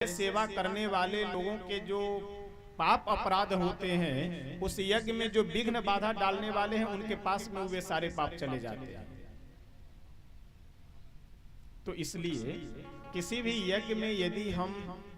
सेवा करने वाले लोगों के जो पाप अपराध होते हैं, उस यज्ञ में जो विघ्न बाधा डालने वाले हैं उनके पास में वे सारे पाप चले जाते हैं। तो इसलिए किसी भी यज्ञ में यदि हम